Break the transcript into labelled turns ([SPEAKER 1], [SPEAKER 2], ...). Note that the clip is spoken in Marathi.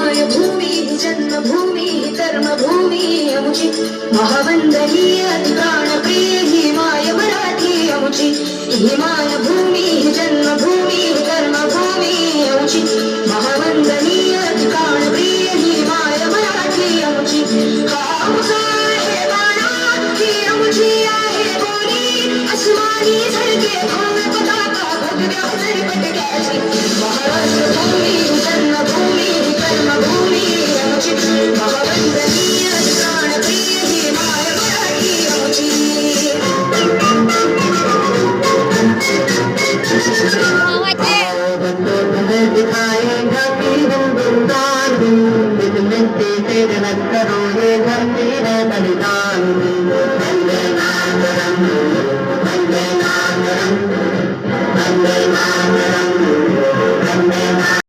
[SPEAKER 1] माय भूमी जन्मभूमी कर्मभूमी अमुची महावंदनीय प्राणप्रिय ही माय मराठी अमुची ही माय भूमी जन्मभूमी कर्मभूमी अमुची महावंदनीय प्राणप्रिय ही माय मराठी अमुची हा आमचा आहे बाणा ही अमुची आहे बोली अस्मानी झळके भव्य पताका भगव्या पटक्याची महाराष्ट्र भूमी जन्मभूमी कर्मभूमी अमुची महावंदनीय प्राणप्रिय ही माय मराठी अमुची
[SPEAKER 2] दिखाएगा कि हिंदुस्तान मिलते तेरे न करो ये धरती है बलिदान वंदे मातरम वंदे मातरम वंदे मातरम वंदे मातरम